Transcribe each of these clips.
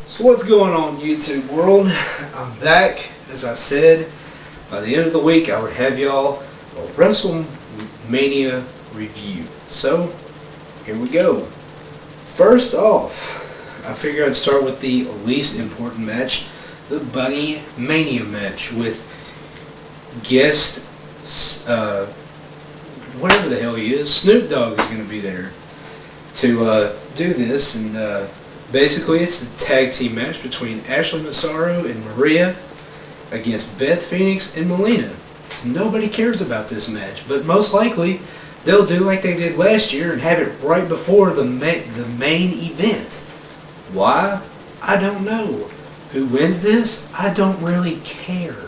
So what's going on, YouTube world? I'm back. As I said, by the end of the week I would have y'all a Wrestlmania review. So here we go. First off, I figured I'd start with the least important match, the Bunny Mania match with guest, whatever the hell he is, Snoop Dogg is going to be there to do this, and basically it's a tag team match between Ashley Massaro and Maria against Beth Phoenix and Melina. Nobody cares about this match, but most likely they'll do like they did last year and have it right before the main event. Why? I don't know. Who wins this? I don't really care.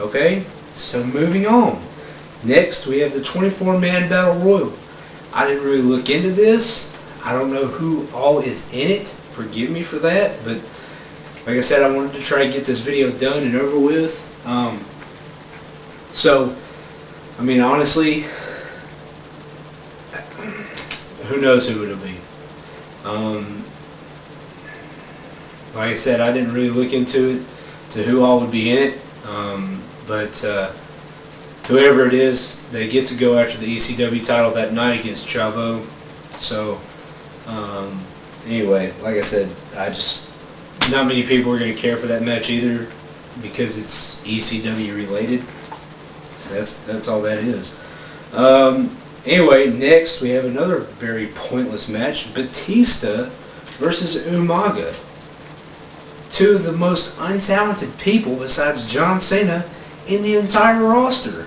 Okay? So moving on. Next we have the 24-man Battle Royal. I didn't really look into this. I don't know who all is in it. Forgive me for that, but like I said, I wanted to try and get this video done and over with. So, I mean, honestly, who knows who it'll be. Like I said, I didn't really look into it, to who all would be in it, but whoever it is, they get to go after the ECW title that night against Chavo. So, anyway, like I said, not many people are going to care for that match either because it's ECW related. So that's all that is. Anyway, next we have another very pointless match, Batista versus Umaga. Two of the most untalented people besides John Cena in the entire roster.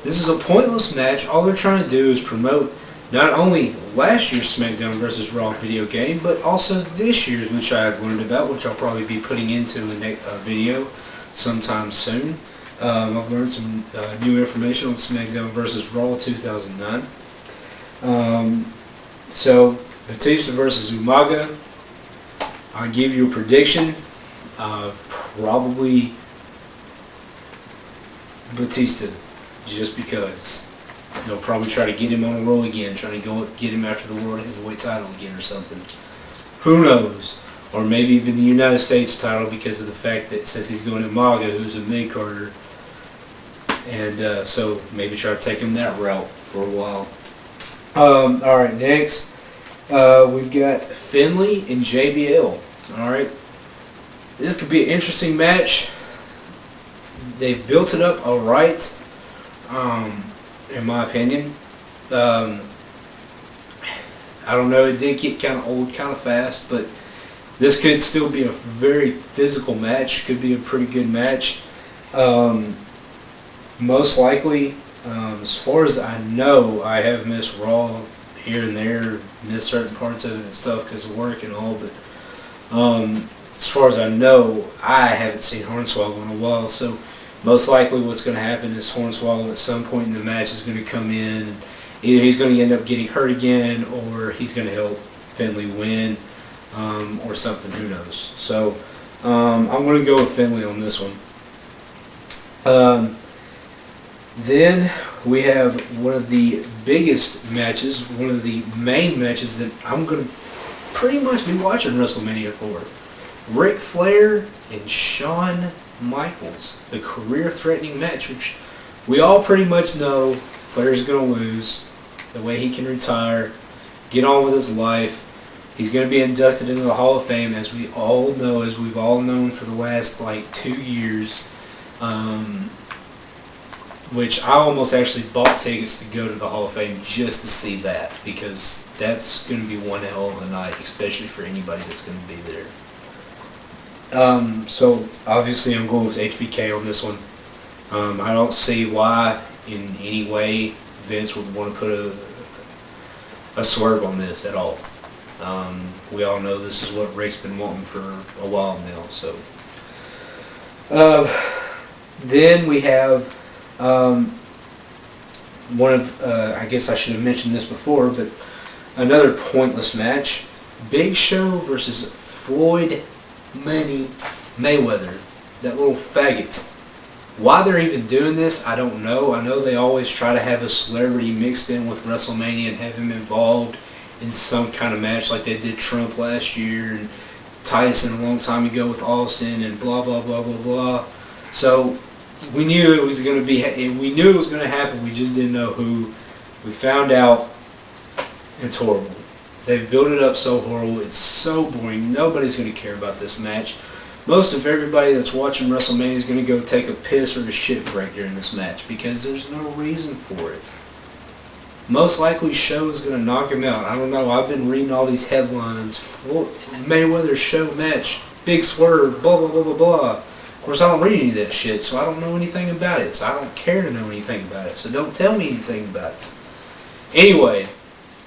This is a pointless match. All they're trying to do is promote not only last year's SmackDown vs. Raw video game, but also this year's, which I've learned about, which I'll probably be putting into a video sometime soon. I've learned some new information on SmackDown vs. Raw 2009. So, Batista versus Umaga. I'll give you a prediction. Probably Batista, just because. They'll probably try to get him on a roll again, trying to get him after the World Heavyweight title again or something. Who knows? Or maybe even the United States title, because of the fact that since he's going to Umaga, who's a mid-carder, and so maybe try to take him that route for a while. Alright, next we've got Finlay and JBL. Alright, this could be an interesting match. They've built it up alright. In my opinion. I don't know, it did get kind of old kind of fast, but this could still be a very physical match. Could be a pretty good match. Most likely, as far as I know, I have missed Raw here and there, missed certain parts of it and stuff because of work and all, but as far as I know, I haven't seen Hornswoggle in a while, so most likely what's going to happen is Hornswoggle at some point in the match is going to come in, and either he's going to end up getting hurt again, or he's going to help Finlay win, or something, who knows. So, I'm going to go with Finlay on this one. Then we have one of the biggest matches, one of the main matches that I'm going to pretty much be watching WrestleMania for. Ric Flair and Shawn Michaels, the career-threatening match, which we all pretty much know Flair's going to lose. The way he can retire, get on with his life. He's going to be inducted into the Hall of Fame, as we all know, as we've all known for the last like 2 years. Which I almost actually bought tickets to go to the Hall of Fame just to see that, because that's going to be one hell of a night, especially for anybody that's going to be there. So obviously I'm going with HBK on this one. I don't see why in any way Vince would want to put a swerve on this at all. We all know this is what Rick's been wanting for a while now. So then we have one of I guess I should have mentioned this before, but another pointless match: Big Show versus Floyd Money Mayweather, that little faggot. Why they're even doing this, I don't know. I know they always try to have a celebrity mixed in with WrestleMania and have him involved in some kind of match, like they did Trump last year, and Tyson a long time ago with Austin and blah blah blah blah blah. So we knew it was going to be. We knew it was going to happen. We just didn't know who. We found out. It's horrible. They've built it up so horrible. It's so boring. Nobody's going to care about this match. Most of everybody that's watching WrestleMania is going to go take a piss or a shit break during this match because there's no reason for it. Most likely, Show is going to knock him out. I don't know. I've been reading all these headlines. Mayweather Show match, big swerve, blah blah blah blah blah. Of course, I don't read any of that shit, so I don't know anything about it. So I don't care to know anything about it. So don't tell me anything about it. Anyway,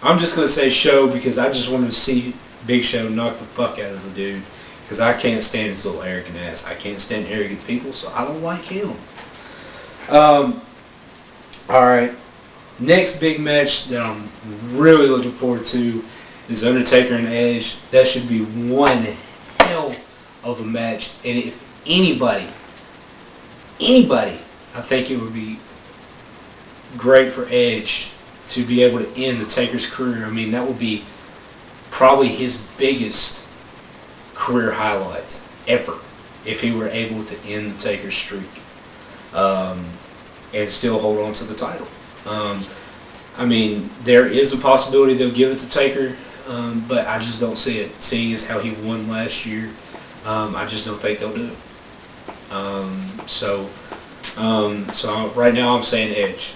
I'm just going to say Show because I just wanted to see Big Show knock the fuck out of the dude. Because I can't stand his little arrogant ass. I can't stand arrogant people, so I don't like him. Alright. Next big match that I'm really looking forward to is Undertaker and Edge. That should be one hell of a match. And if anybody, I think it would be great for Edge to be able to end the Taker's career. I mean, that would be probably his biggest career highlight ever if he were able to end the Taker streak and still hold on to the title. I mean, there is a possibility they'll give it to Taker, but I just don't see it. Seeing as how he won last year, I just don't think they'll do it. So right now I'm saying Edge.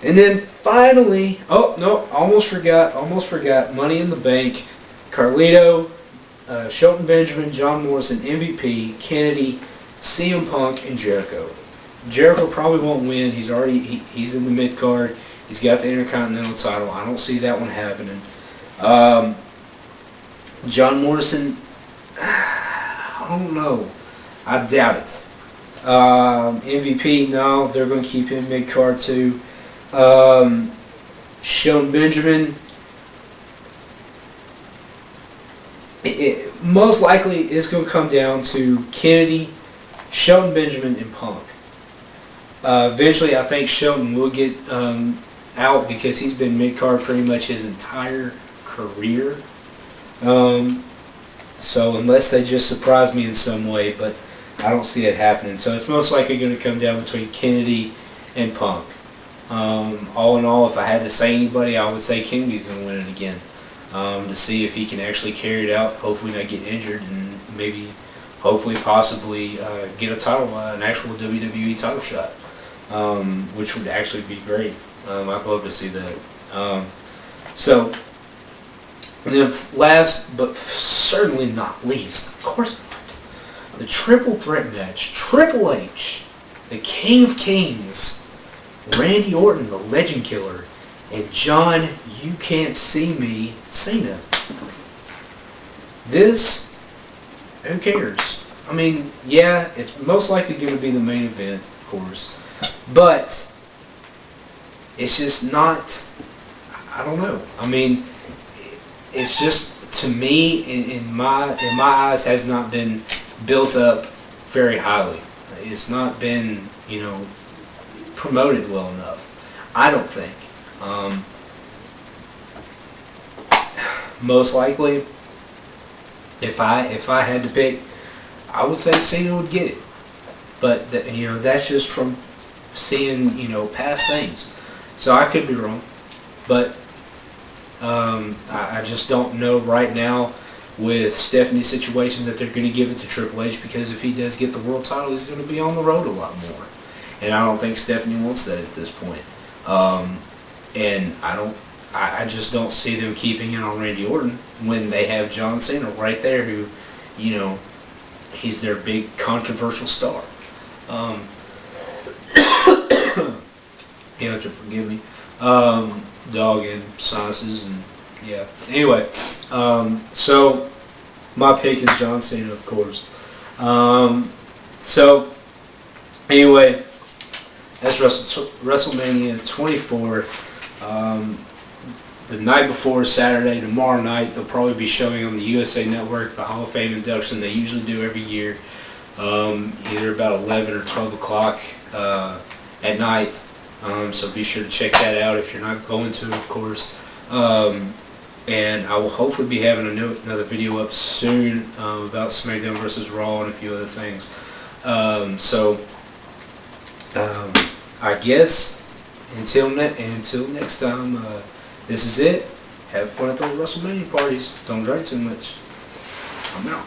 And then finally, oh no, almost forgot. Money in the Bank, Carlito, Shelton Benjamin, John Morrison, MVP, Kennedy, CM Punk, and Jericho. Jericho probably won't win. He's in the mid card. He's got the Intercontinental title. I don't see that one happening. John Morrison, I don't know. I doubt it. MVP, no, they're going to keep him mid card too. Shelton Benjamin, most likely it's going to come down to Kennedy, Shelton Benjamin, and Punk. Eventually, I think Shelton will get out because he's been mid-card pretty much his entire career. So unless they just surprise me in some way, but I don't see it happening. So it's most likely going to come down between Kennedy and Punk. All in all, if I had to say anybody, I would say Kennedy's going to win it again. To see if he can actually carry it out, hopefully not get injured, and maybe, hopefully, possibly get a title, an actual WWE title shot, which would actually be great. I'd love to see that. And then last, but certainly not least, of course not, the triple threat match, Triple H, the King of Kings, Randy Orton, the Legend Killer, and John, You Can't See Me, Cena. This, who cares? I mean, yeah, it's most likely going to be the main event, of course, but it's just not, I don't know. I mean, it's just, to me, in my eyes, has not been built up very highly. It's not been, promoted well enough, I don't think. Most likely, if I had to pick, I would say Cena would get it. But that's just from seeing past things. So I could be wrong, but I just don't know right now with Stephanie's situation that they're going to give it to Triple H, because if he does get the world title, he's going to be on the road a lot more. And I don't think Stephanie wants that at this point. And I just don't see them keeping it on Randy Orton when they have John Cena right there, who, he's their big controversial star. You have to forgive me. Dog and sinuses and yeah. Anyway, so my pick is John Cena, of course. So anyway, that's WrestleMania 24. The night before, Saturday, tomorrow night, they'll probably be showing on the USA Network the Hall of Fame induction they usually do every year, either about 11 or 12 o'clock at night. So be sure to check that out if you're not going to, of course. And I will hopefully be having another video up soon about SmackDown versus Raw and a few other things. I guess until next time, this is it. Have fun at those WrestleMania parties. Don't drink too much. I'm out.